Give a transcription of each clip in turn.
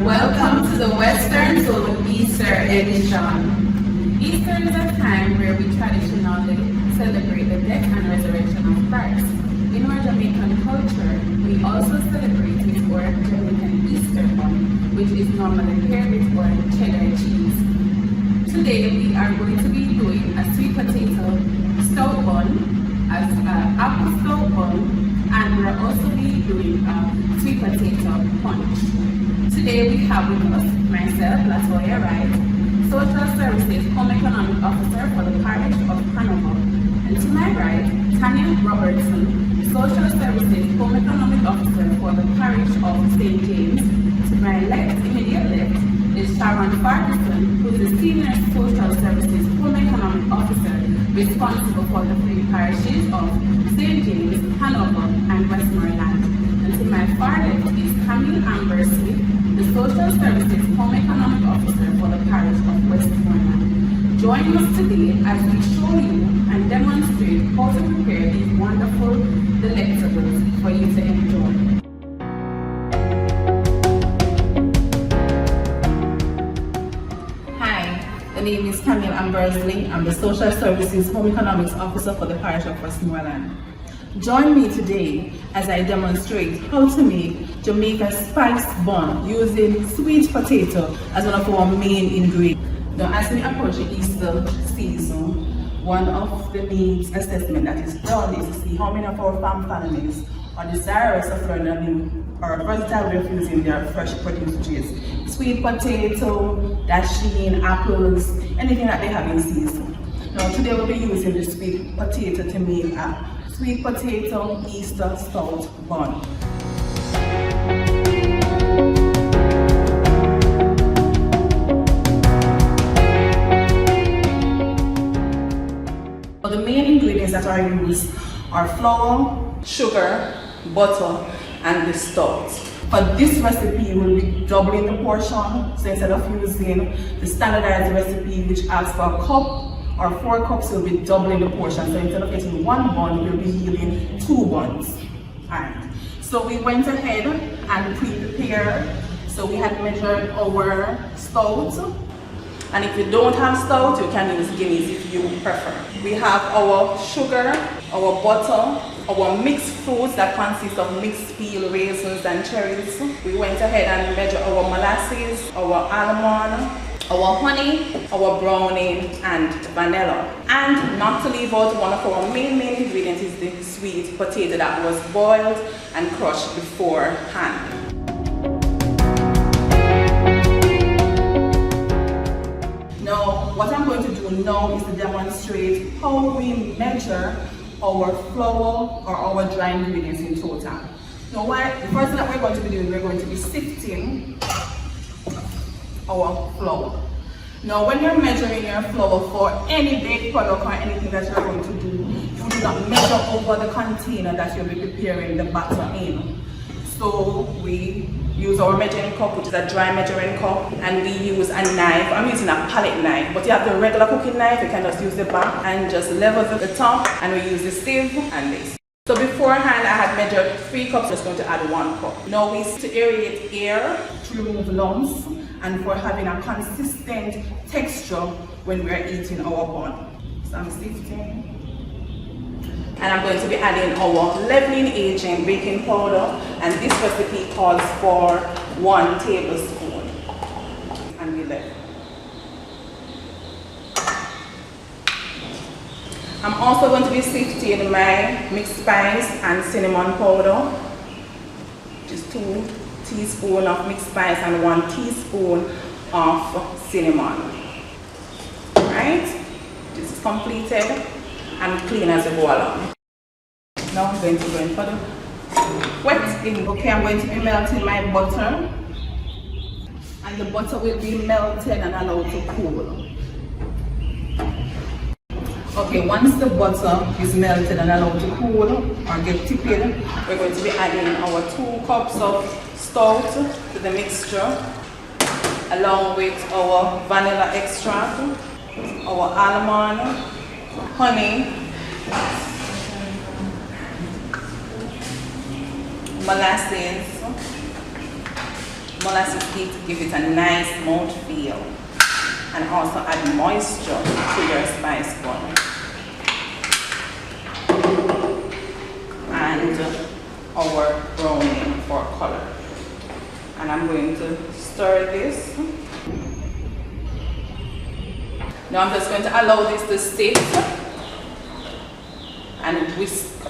Welcome to the Western Zone Easter edition. Easter is a time where we traditionally celebrate the death and resurrection of Christ. In our Jamaican culture, we also celebrate with our Jamaican Easter bun, which is normally paired with our cheddar cheese. Today we are going to be doing a sweet potato stout bun, as apple stout bun, and we're also be doing a sweet potato punch. Today we have with us myself, Latoya Wright, Social Services Home Economic Officer for the Parish of Hanover, and to my right, Tanya Robertson, Social Services Home Economic Officer for the Parish of St. James. To my left, immediate left, is Sharon Ferguson, who is the Senior Social Services Home Economic Officer responsible for the three parishes of St. James, Hanover, and Westmoreland. And to my far left is Camille Ambersley, the Social Services Home Economic Officer for the Parish of Westmoreland. Join us today as we show you and demonstrate how to prepare these wonderful delectables for you to enjoy. My name is Camille Ambersley. I'm the Social Services Home Economics Officer for the Parish of Westmoreland. Join me today as I demonstrate how to make Jamaica's spiced bun using sweet potato as one of our main ingredients. Now, as we approach the Easter season, one of the needs assessment that is done is to see how many of our farm families are desirous of learning or versatile way of using their fresh produce, which is sweet potato, dasheen, apples, anything that they have in season. Now today we'll be using the sweet potato to make a sweet potato Easter stout bun. The main ingredients that are used are flour, sugar, butter, and the stout. For this recipe, we'll be doubling the portion. So instead of using the standardized recipe, which asks for a cup or 4 cups, we'll be doubling the portion. So instead of getting 1 bun, we'll be using 2 buns. Alright. So we went ahead and pre-prepared. So we had measured our stout. And if you don't have stout, you can use Guinness if you prefer. We have our sugar, our butter, our mixed fruits that consist of mixed peel, raisins, and cherries. We went ahead and measured our molasses, our almond, our honey, our browning, and vanilla. And not to leave out, one of our main ingredients is the sweet potato that was boiled and crushed beforehand. Now, what I'm going to do now is to demonstrate how we measure our flour or our dry ingredients in total. Now, the first thing that we're going to be doing, we're going to be sifting our flour. Now, when you're measuring your flour for any baked product or anything that you're going to do, you do not measure over the container that you'll be preparing the batter in. So we use our measuring cup, which is a dry measuring cup, and we use a knife. I'm using a palette knife, but you have the regular cooking knife, you can just use the back and just level the top, and we use the sieve and this. So beforehand, I had measured 3 cups, just going to add 1 cup. Now we to aerate air to remove lumps and for having a consistent texture when we are eating our bun. So I'm sifting. And I'm going to be adding our leavening agent, baking powder, and this recipe calls for 1 tablespoon. And we leaven. I'm also going to be sifting my mixed spice and cinnamon powder, which is 2 teaspoons of mixed spice and 1 teaspoon of cinnamon. Right? This is completed and clean as you go along. Now I'm going to go in for the wet in. Okay, I'm going to be melting my butter, and the butter will be melted and allowed to cool. Okay, once the butter is melted and allowed to cool or get tepid, we're going to be adding our 2 cups of stout to the mixture, along with our vanilla extract, our almond, honey, molasses give it a nice mouth feel and also add moisture to your spice bun. And our browning for color. And I'm going to stir this. Now I'm just going to allow this to sit and whisk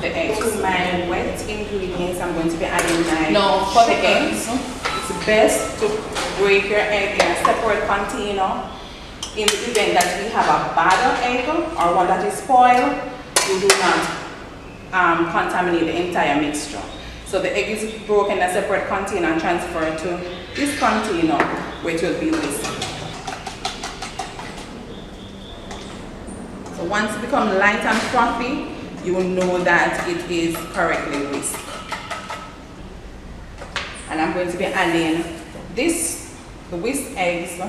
the eggs. To my wet ingredients, I'm going to be adding my for the eggs. It's best to break your egg in a separate container. In the event that we have a bad egg or one that is spoiled, you do not contaminate the entire mixture. So the egg is broken in a separate container and transferred to this container where it will be whisked. So once it becomes light and frothy, you will know that it is correctly whisked. And I'm going to be adding the whisked eggs,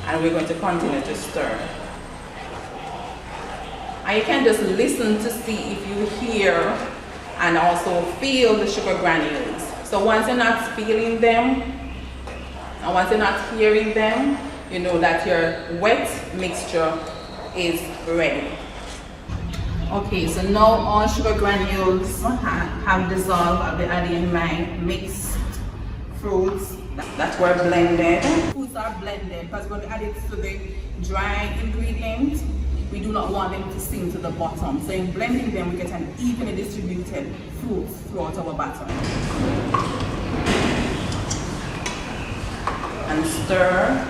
and we're going to continue to stir. And you can just listen to see if you hear and also feel the sugar granules. So once you're not feeling them, and once you're not hearing them, you know that your wet mixture is ready. Okay, so now all sugar granules have dissolved. I'll be adding my mixed fruits that were blended. Fruits are blended because we're going to add it to the dry ingredients. We do not want them to sink to the bottom. So in blending them, we get an evenly distributed fruit throughout our batter. And stir.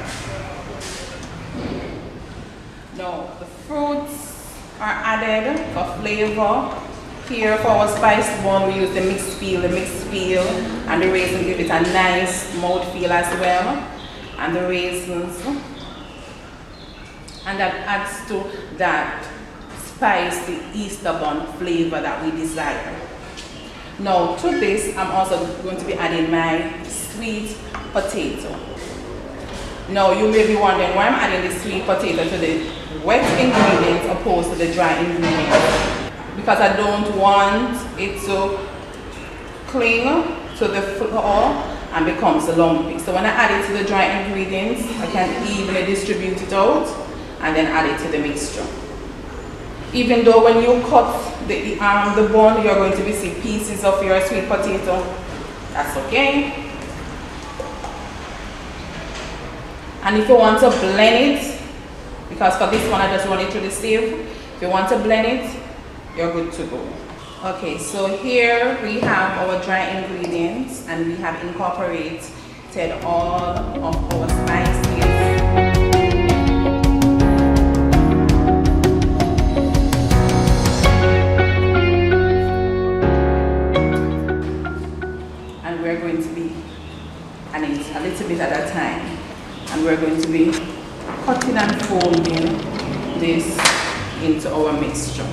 Now the fruits are added for flavor. Here for our spice bun, we use the mixed peel, and the raisins give it a nice mouthfeel as well. And the raisins. And that adds to that spicy Easter bun flavor that we desire. Now to this, I'm also going to be adding my sweet potato. Now you may be wondering why I'm adding the sweet potato to the wet ingredients opposed to the dry ingredients. Because I don't want it to cling to the flour and becomes lumpy. So when I add it to the dry ingredients, I can evenly distribute it out and then add it to the mixture. Even though when you cut the bun, you're going to be seeing pieces of your sweet potato, that's okay. And if you want to blend it, because for this one I just run it through the sieve, if you want to blend it, you're good to go. Okay, so here we have our dry ingredients and we have incorporated all of our spices. And we're going to be adding a little bit at a time. And we're going to be cutting and folding this into our mixture.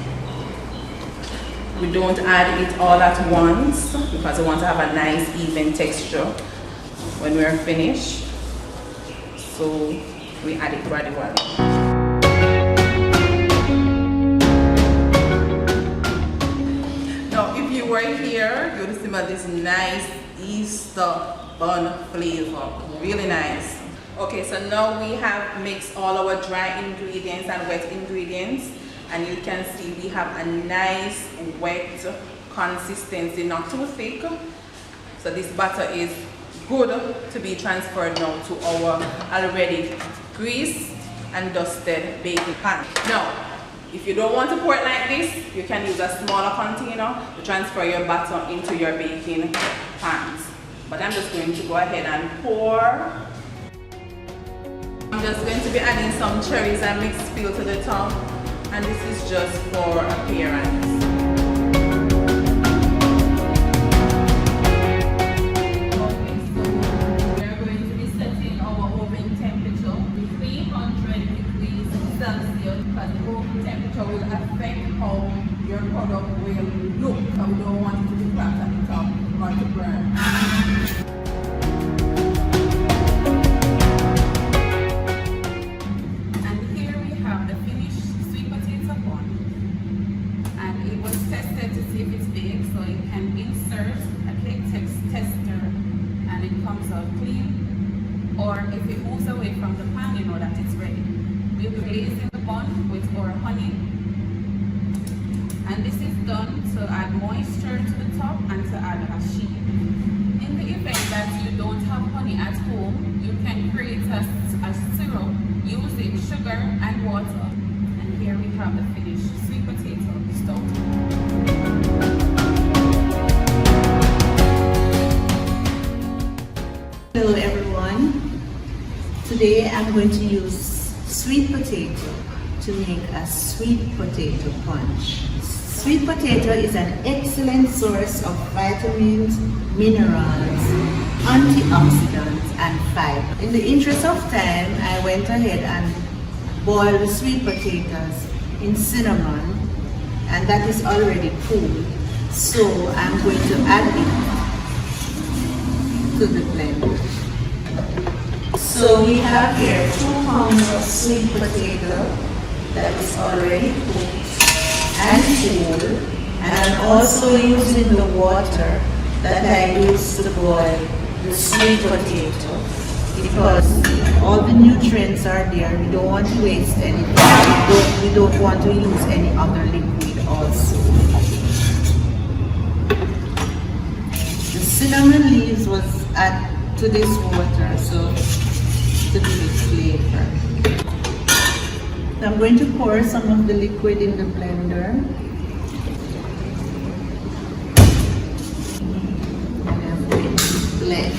We don't add it all at once because we want to have a nice even texture when we're finished. So we add it gradually. Now if you were here, you would smell this nice Easter bun flavor. Really nice. Okay, so now we have mixed all our dry ingredients and wet ingredients. And you can see we have a nice wet consistency, not too thick. So this batter is good to be transferred now to our already greased and dusted baking pan. Now, if you don't want to pour it like this, you can use a smaller container to transfer your batter into your baking pans. But I'm just going to go ahead and pour. I'm just going to be adding some cherries and mixed peel to the top. And this is just for appearance. Okay, so we are going to be setting our oven temperature to 300 degrees Celsius because the oven temperature will affect how your product will look. So we don't want it to be cracked at the top or to burn. And here we have the finished sweet potato bun. And it clean, or if it moves away from the pan, you know that it's ready. We'll be glazing the bun with our honey, and this is done to add moisture to the top and to add a sheen. In the event that you don't have honey at home, you can create a syrup using sugar and water. And here we have the finished sweet potato stout. Hello everyone. Today I'm going to use sweet potato to make a sweet potato punch. Sweet potato is an excellent source of vitamins, minerals, antioxidants and fiber. In the interest of time, I went ahead and boiled the sweet potatoes in cinnamon, and that is already cool. So I'm going to add it to the blender. So we have here 2 pounds of sweet potato that is already cooked and cool, and I'm also using the water that I use to boil the sweet potato because all the nutrients are there. We don't want to waste anything. We don't want to use any other liquid also. The cinnamon leaves was added to this water so to give it flavor. I'm going to pour some of the liquid in the blender. And I'm going to blend.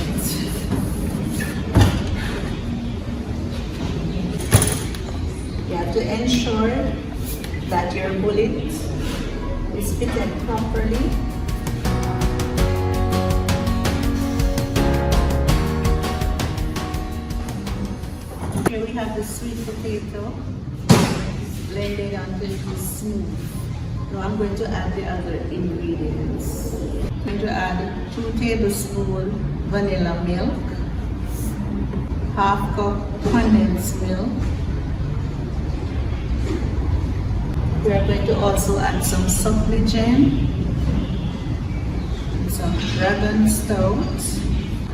You have to ensure that your bullet is fitted properly. Here we have the sweet potato. Blended until it is smooth. Now I'm going to add the other ingredients. I'm going to add 2 tablespoons vanilla milk, half cup condensed milk. We are going to also add some supple jam, some dragon stout.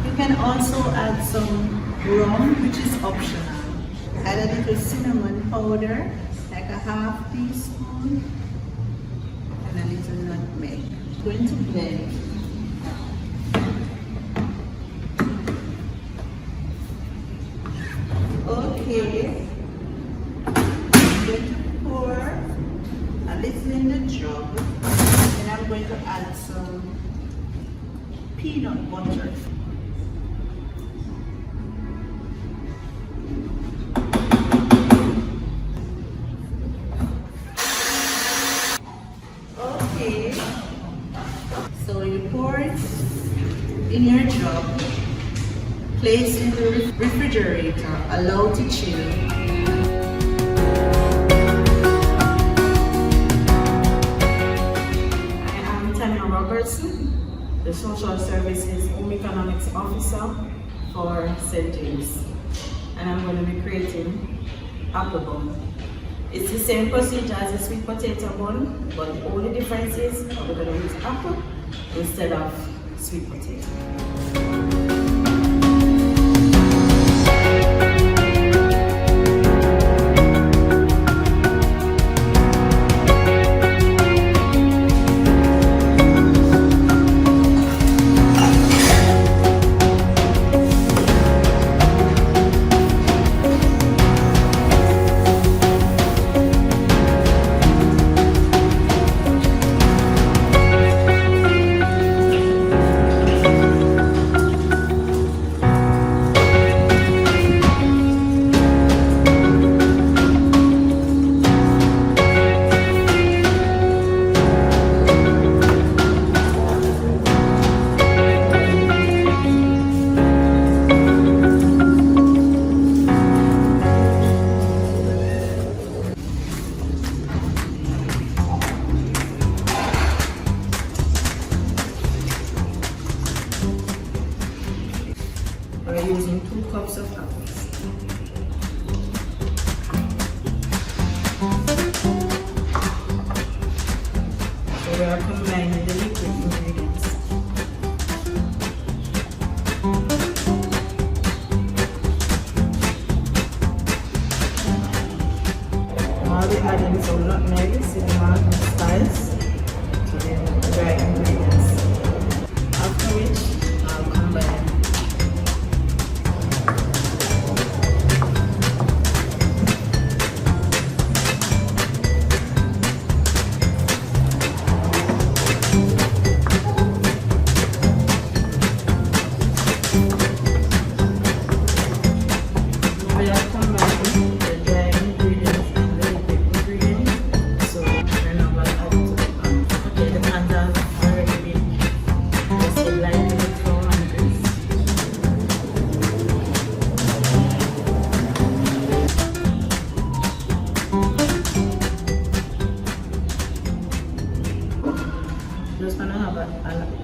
You can also add some rum, which is optional. Add a little cinnamon powder, like a half teaspoon, and a little nutmeg. Going to blend. Okay. I'm going to pour a little in the jug, and I'm going to add some peanut butter. So you pour it in your jug, place in the refrigerator, allow to chill. I am Tanya Robertson, the Social Services Home Economics Officer for St. James, and I'm going to be creating apple bun. It's the same procedure as a sweet potato bun, but the only difference is we're going to use apple instead of sweet potato. We're using 2 cups of apples. So we are combining the liquid ingredients.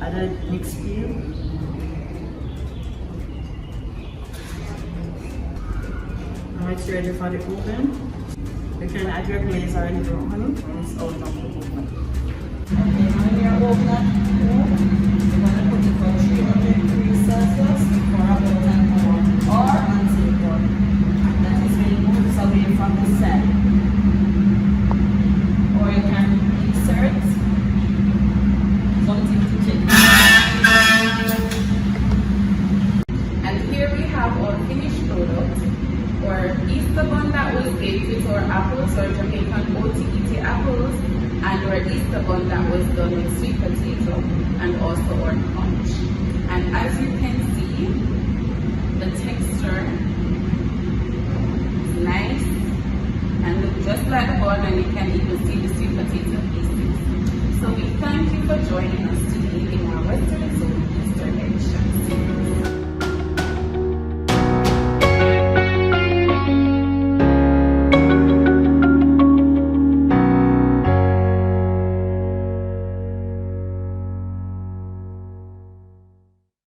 add a mixed peel. Now it's ready for the oven. You can add your glaze or your honey when it's out of the oven. Okay, when you're open at home, you're going to put it for 300 degrees Celsius for about an hour or until done. That is when it moves away from the side. Or you can insert something to check. And here we have our finished product, our Easter bun that was baked with our apples, or Jamaican Otaheite apples, and our Easter bun that was done with sweet potato, and also our punch.